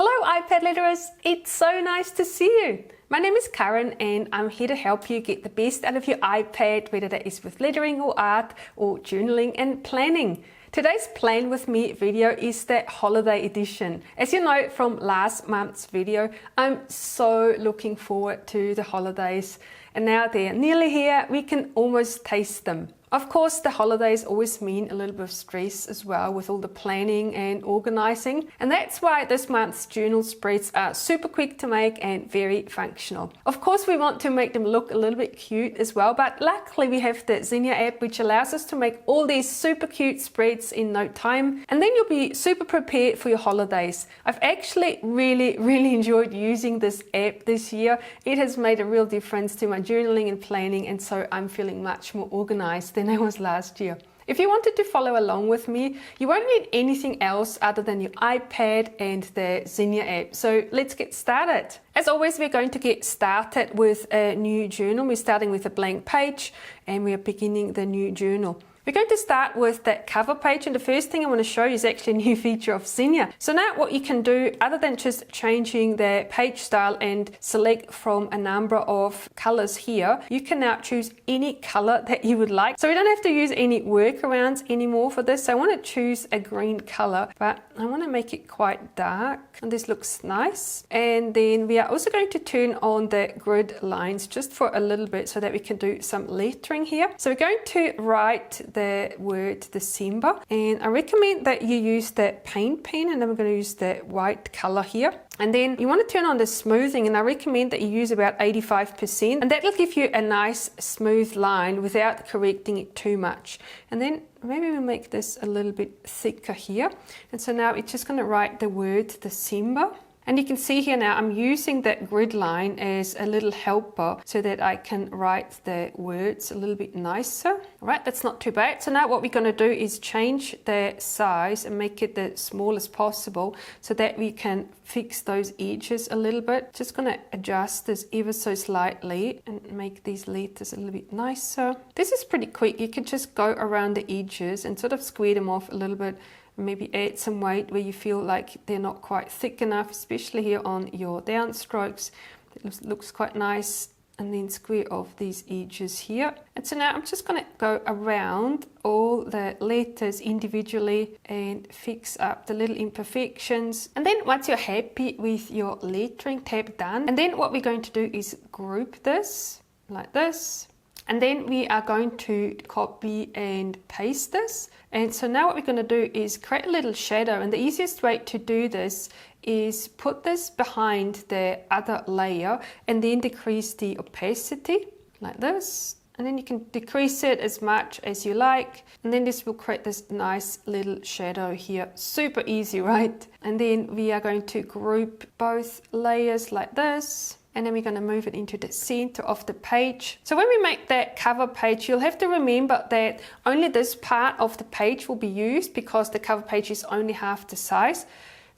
Hello iPad letterers, it's so nice to see you. My name is Karen and I'm here to help you get the best out of your iPad, whether that is with lettering or art or journaling and planning. Today's Plan With Me video is the holiday edition. As you know from last month's video, I'm so looking forward to the holidays, and now they're nearly here, we can almost taste them. Of course, the holidays always mean a little bit of stress as well with all the planning and organizing, and that's why this month's journal spreads are super quick to make and very functional. Of course, we want to make them look a little bit cute as well, but luckily we have the Zinnia app which allows us to make all these super cute spreads in no time, and then you'll be super prepared for your holidays. I've actually really enjoyed using this app this year. It has made a real difference to my journaling and planning, and so I'm feeling much more organized than I was last year. If you wanted to follow along with me, you won't need anything else other than your iPad and the Zinnia app. So let's get started. As always, we're going to get started with a new journal. We're starting with a blank page and we are beginning the new journal. We're going to start with the cover page, and the first thing I want to show you is actually a new feature of Zinnia. So now what you can do, other than just changing the page style and select from a number of colors here, you can now choose any color that you would like. So we don't have to use any workarounds anymore for this. So I want to choose a green color, but I want to make it quite dark, and this looks nice. And then we are also going to turn on the grid lines just for a little bit so that we can do some lettering here. So we're going to write the word December, and I recommend that you use the paint pen, and I'm going to use the white color here. And then you want to turn on the smoothing, and I recommend that you use about 85%, and that will give you a nice smooth line without correcting it too much. And then maybe we'll make this a little bit thicker here, and so now it's just going to write the word December. And you can see here now I'm using that grid line as a little helper so that I can write the words a little bit nicer. All right, that's not too bad. So now what we're going to do is change the size and make it the smallest possible so that we can fix those edges a little bit. Just going to adjust this ever so slightly and make these letters a little bit nicer. This is pretty quick. You can just go around the edges and sort of square them off a little bit. Maybe add some weight where you feel like they're not quite thick enough, especially here on your downstrokes. It looks quite nice. And then square off these edges here. And so now I'm just going to go around all the letters individually and fix up the little imperfections. And then once you're happy with your lettering, tap done. And then what we're going to do is group this like this. And then we are going to copy and paste this. And so now what we're going to do is create a little shadow. And the easiest way to do this is put this behind the other layer and then decrease the opacity like this. And then you can decrease it as much as you like. And then this will create this nice little shadow here. Super easy, right? And then we are going to group both layers like this. And then we're going to move it into the center of the page. So when we make that cover page, you'll have to remember that only this part of the page will be used because the cover page is only half the size.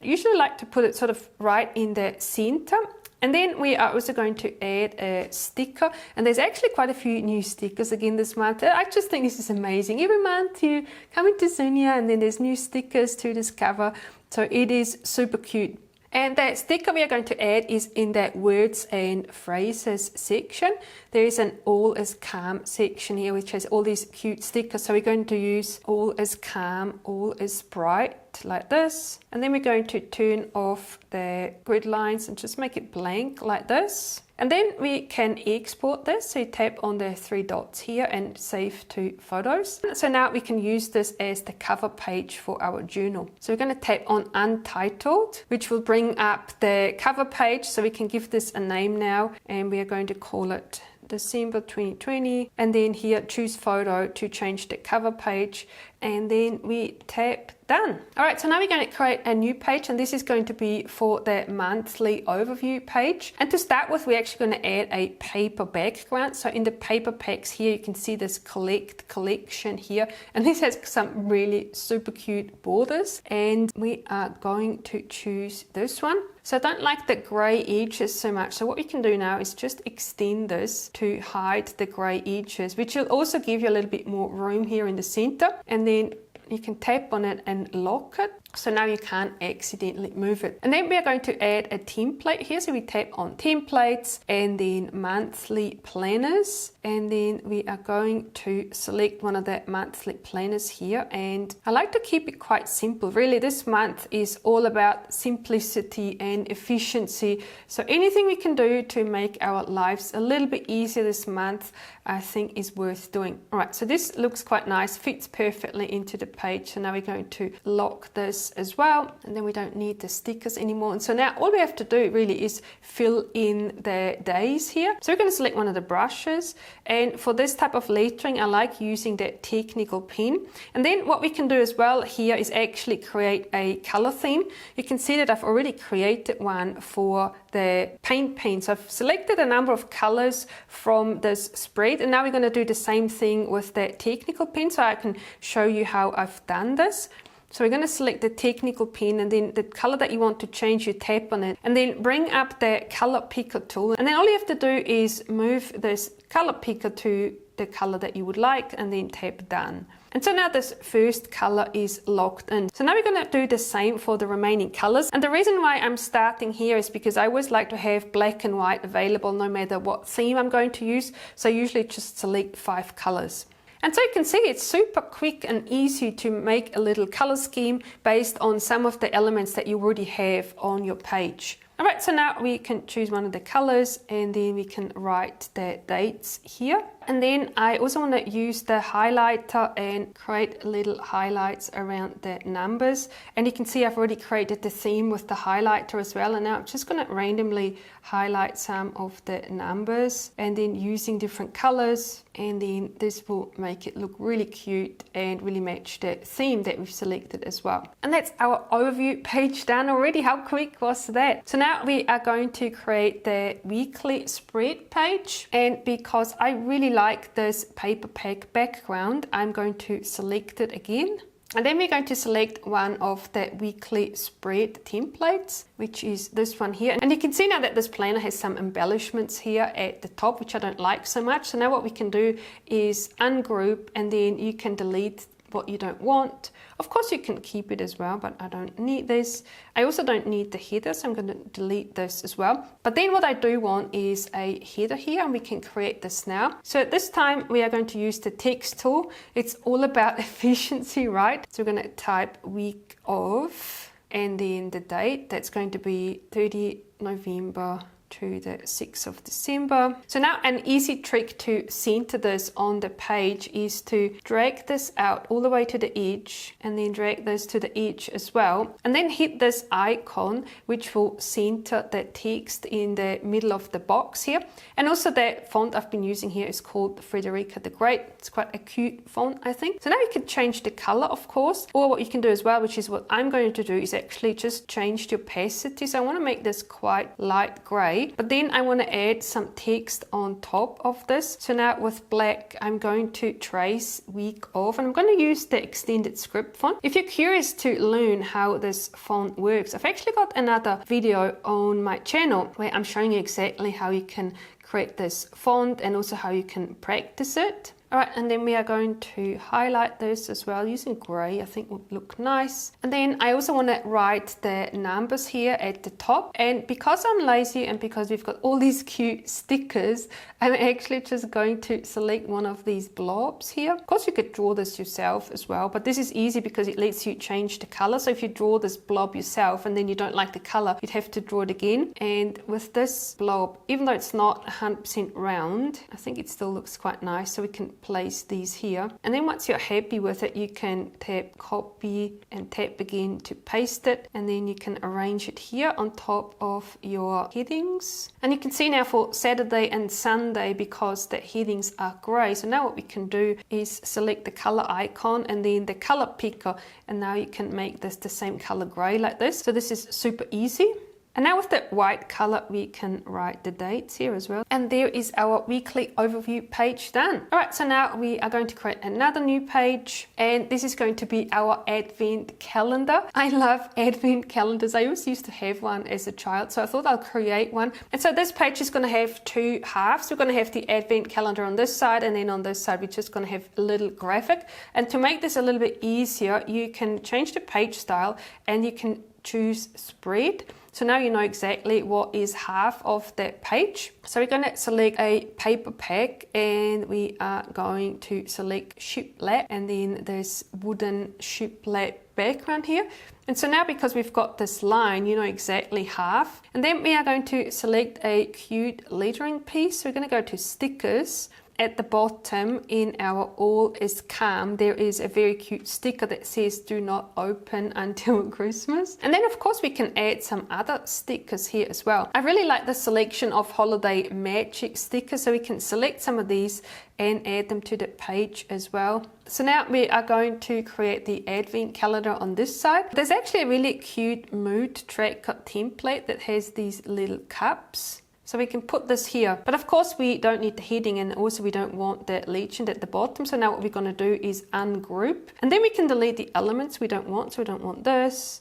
I usually like to put it sort of right in the center. And then we are also going to add a sticker. And there's actually quite a few new stickers again this month. I just think this is amazing. Every month you come into Zinnia and then there's new stickers to discover. So it is super cute. And the sticker we are going to add is in that words and phrases section. There is an all is calm section here which has all these cute stickers. So we're going to use all is calm, all is bright like this. And then we're going to turn off the grid lines and just make it blank like this. And then we can export this. So you tap on the three dots here and save to photos. So now we can use this as the cover page for our journal. So we're going to tap on Untitled, which will bring up the cover page. So we can give this a name now, and we are going to call it December 2020. And then here choose photo to change the cover page. And then we tap done. All right, so now we're going to create a new page, and this is going to be for the monthly overview page. And to start with, we're actually going to add a paper background. So in the paper packs here, you can see this collection here, and this has some really super cute borders. And we are going to choose this one. So I don't like the grey edges so much. So what we can do now is just extend this to hide the grey edges, which will also give you a little bit more room here in the center. And then you can tap on it and lock it. So now you can't accidentally move it. And then we are going to add a template here. So we tap on templates and then monthly planners. And then we are going to select one of the monthly planners here. And I like to keep it quite simple. Really, this month is all about simplicity and efficiency. So anything we can do to make our lives a little bit easier this month, I think is worth doing. All right, so this looks quite nice, fits perfectly into the page. So now we're going to lock this as well, and then we don't need the stickers anymore. And so now all we have to do really is fill in the days here. So we're going to select one of the brushes, and for this type of lettering I like using the technical pen. And then what we can do as well here is actually create a color theme. You can see that I've already created one for the paint pen. So I've selected a number of colors from this spread, and now we're going to do the same thing with the technical pen, so I can show you how I've done this. So we're going to select the technical pen, and then the color that you want to change, you tap on it, and then bring up the color picker tool. And then all you have to do is move this color picker to the color that you would like, and then tap done. And so now this first color is locked in. So now we're going to do the same for the remaining colors. And the reason why I'm starting here is because I always like to have black and white available no matter what theme I'm going to use. So I usually just select 5 colors. And so you can see it's super quick and easy to make a little color scheme based on some of the elements that you already have on your page. All right, so now we can choose one of the colors, and then we can write the dates here. And then I also want to use the highlighter and create little highlights around the numbers. And you can see I've already created the theme with the highlighter as well. And now I'm just going to randomly highlight some of the numbers, and then using different colors. And then this will make it look really cute and really match the theme that we've selected as well. And that's our overview page done already. How quick was that? So now we are going to create the weekly spread page. And because I really like this paper pack background, I'm going to select it again. And then we're going to select one of the weekly spread templates, which is this one here. And you can see now that this planner has some embellishments here at the top, which I don't like so much. So now what we can do is ungroup, and then you can delete what you don't want. Of course you can keep it as well, but I don't need this. I also don't need the header, so I'm going to delete this as well. But then what I do want is a header here, and we can create this now. So at this time we are going to use the text tool. It's all about efficiency, right? So we're going to type week of, and then the date. That's going to be 30 November to the 6th of December. So now an easy trick to center this on the page is to drag this out all the way to the edge, and then drag this to the edge as well, and then hit this icon which will center the text in the middle of the box here. And also the font I've been using here is called Frederica the Great. It's quite a cute font, I think. So now you can change the color, of course, or what you can do as well, which is what I'm going to do, is actually just change the opacity. So I want to make this quite light gray, but then I want to add some text on top of this. So now with black, I'm going to trace week of, and I'm going to use the extended script font. If you're curious to learn how this font works, I've actually got another video on my channel where I'm showing you exactly how you can create this font and also how you can practice it. All right, and then we are going to highlight this as well using gray. I think would look nice. And then I also want to write the numbers here at the top. And because I'm lazy and because we've got all these cute stickers, I'm actually just going to select one of these blobs here. Of course, you could draw this yourself as well, but this is easy because it lets you change the color. So if you draw this blob yourself and then you don't like the color, you'd have to draw it again. And with this blob, even though it's not 100% round, I think it still looks quite nice. So we can place these here, and then once you're happy with it, you can tap copy and tap again to paste it, and then you can arrange it here on top of your headings. And you can see now for Saturday and Sunday, because the headings are gray, so now what we can do is select the color icon and then the color picker, and now you can make this the same color gray like this. So this is super easy. And now with the white color, we can write the dates here as well. And there is our weekly overview page done. All right, so now we are going to create another new page, and this is going to be our advent calendar. I love advent calendars. I always used to have one as a child, so I thought I'll create one. And so this page is going to have two halves. We're going to have the advent calendar on this side, and then on this side, we're just going to have a little graphic. And to make this a little bit easier, you can change the page style and you can choose spread. So now you know exactly what is half of that page. So we're going to select a paper pack, and we are going to select shiplap, and then this wooden shiplap background here. And so now, because we've got this line, you know exactly half. And then we are going to select a cute lettering piece. So we're going to go to stickers. At the bottom in our All is Calm, there is a very cute sticker that says do not open until Christmas. And then of course we can add some other stickers here as well. I really like the selection of holiday magic stickers, so we can select some of these and add them to the page as well. So now we are going to create the advent calendar on this side. There's actually a really cute mood tracker template that has these little cups. So we can put this here, but of course we don't need the heading, and also we don't want the legend at the bottom. So now what we're going to do is ungroup, and then we can delete the elements we don't want. So we don't want this,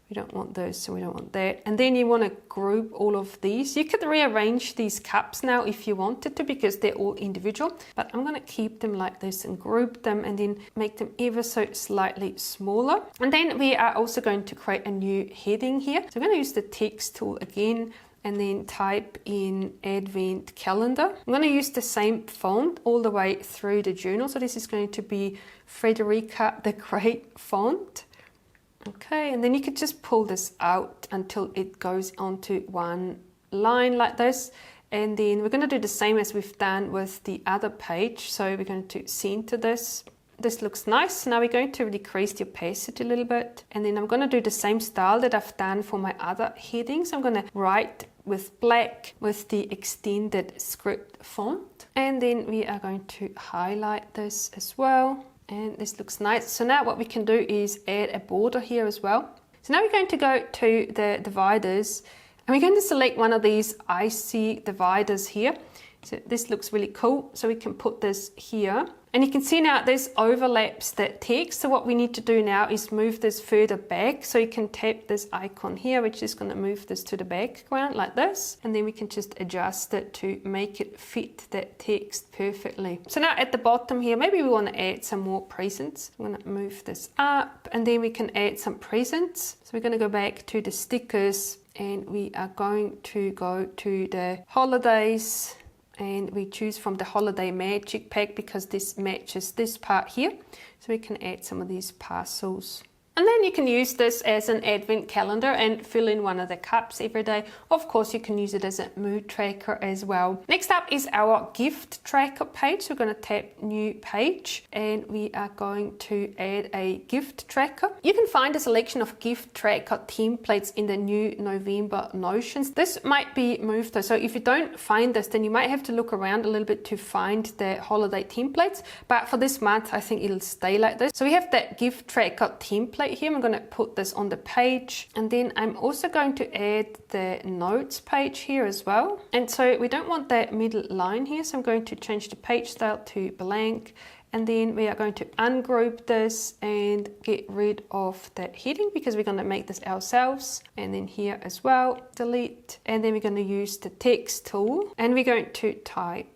we don't want this, so we don't want that. And then you want to group all of these. You could rearrange these cups now if you wanted to, because they're all individual, but I'm going to keep them like this and group them and then make them ever so slightly smaller. And then we are also going to create a new heading here. So I'm going to use the text tool again, and then type in advent calendar. I'm going to use the same font all the way through the journal. So this is going to be Frederica the Great font. Okay, and then you could just pull this out until it goes onto one line like this. And then we're going to do the same as we've done with the other page. So we're going to center this. This looks nice. Now we're going to decrease the opacity a little bit. And then I'm going to do the same style that I've done for my other headings. I'm going to write with black with the extended script font. And then we are going to highlight this as well. And this looks nice. So now what we can do is add a border here as well. So now we're going to go to the dividers, and we're going to select one of these icy dividers here. So this looks really cool. So we can put this here. And you can see now this overlaps that text. So what we need to do now is move this further back. So you can tap this icon here, which is going to move this to the background like this. And then we can just adjust it to make it fit that text perfectly. So now at the bottom here, maybe we want to add some more presents. I'm going to move this up, and then we can add some presents. So we're going to go back to the stickers, and we are going to go to the holidays. And we choose from the holiday magic pack because this matches this part here. So we can add some of these parcels. And then you can use this as an advent calendar and fill in one of the cups every day. Of course, you can use it as a mood tracker as well. Next up is our gift tracker page. So we're going to tap new page, and we are going to add a gift tracker. You can find a selection of gift tracker templates in the new November Notions. This might be moved though. So if you don't find this, then you might have to look around a little bit to find the holiday templates. But for this month, I think it'll stay like this. So we have that gift tracker template here. I'm going to put this on the page, and then I'm also going to add the notes page here as well. And so we don't want that middle line here, so I'm going to change the page style to blank, and then we are going to ungroup this and get rid of that heading because we're going to make this ourselves. And then here as well, delete, and then we're going to use the text tool, and we're going to type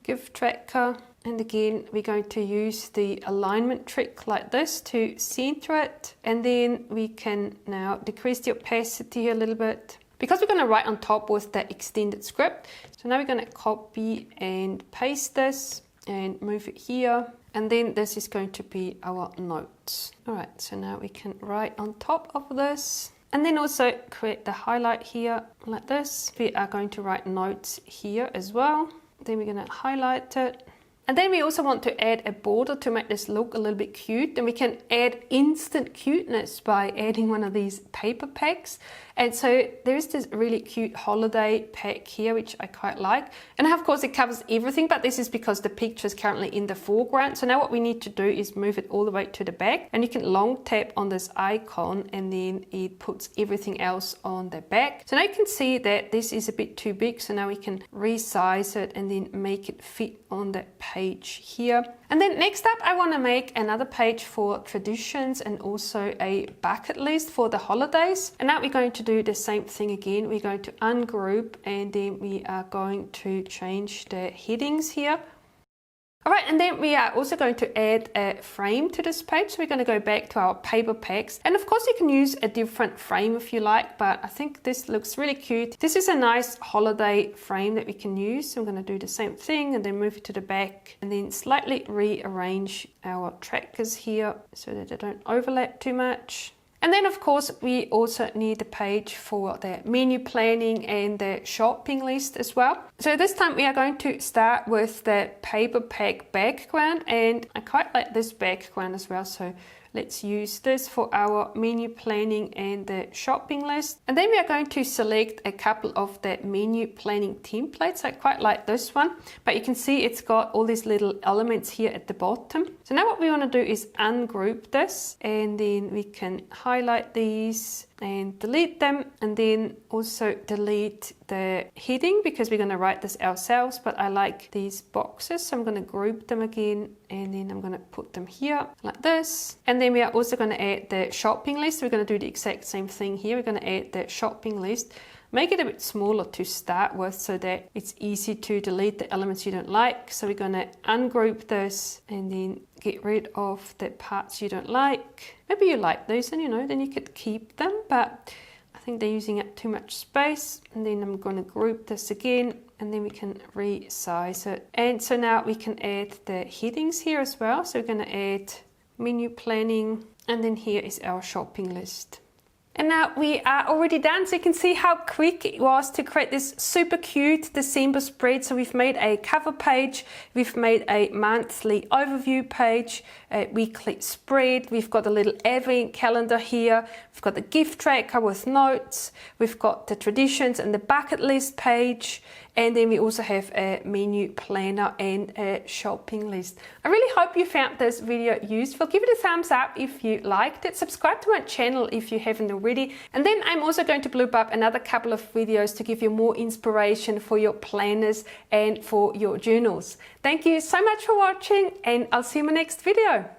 gift tracker. And again, we're going to use the alignment trick like this to center it. And then we can now decrease the opacity a little bit because we're going to write on top with the extended script. So now we're going to copy and paste this and move it here. And then this is going to be our notes. All right, so now we can write on top of this. And then also create the highlight here like this. We are going to write notes here as well. Then we're going to highlight it. And then we also want to add a border to make this look a little bit cute. And we can add instant cuteness by adding one of these paper packs. And so there's this really cute holiday pack here, which I quite like. And of course it covers everything, but this is because the picture is currently in the foreground. So now what we need to do is move it all the way to the back, and you can long tap on this icon and then it puts everything else on the back. So now you can see that this is a bit too big. So now we can resize it and then make it fit on the page here. And then next up, I want to make another page for traditions and also a bucket list for the holidays. And now we're going to do the same thing again. We're going to ungroup and then we are going to change the headings here. All right, and then we are also going to add a frame to this page. So we're going to go back to our paper packs. And of course you can use a different frame if you like, but I think this looks really cute. This is a nice holiday frame that we can use. So I'm going to do the same thing and then move it to the back and then slightly rearrange our trackers here so that they don't overlap too much. And then of course we also need a page for the menu planning and the shopping list as well. So this time we are going to start with the paper pack background, and I quite like this background as well. So let's use this for our menu planning and the shopping list. And then we are going to select a couple of the menu planning templates. I quite like this one, but you can see it's got all these little elements here at the bottom. So now what we want to do is ungroup this, and then we can highlight these and delete them, and then also delete the heading because we're going to write this ourselves, but I like these boxes, so I'm going to group them again and then I'm going to put them here like this. And then we are also going to add the shopping list. We're going to do the exact same thing here. We're going to add the shopping list, make it a bit smaller to start with so that it's easy to delete the elements you don't like. So we're going to ungroup this and then get rid of the parts you don't like. Maybe you like those and then you could keep them, but I think they're using up too much space. And then I'm going to group this again and then we can resize it. And so now we can add the headings here as well. So we're going to add menu planning, and then here is our shopping list. And now we are already done, so you can see how quick it was to create this super cute December spread. So we've made a cover page, we've made a monthly overview page, a weekly spread, we've got a little advent calendar here, we've got the gift tracker with notes, we've got the traditions and the bucket list page, and then we also have a menu planner and a shopping list. I really hope you found this video useful. Give it a thumbs up if you liked it. Subscribe to my channel if you haven't already. And then I'm also going to bloop up another couple of videos to give you more inspiration for your planners and for your journals. Thank you so much for watching, and I'll see you in my next video.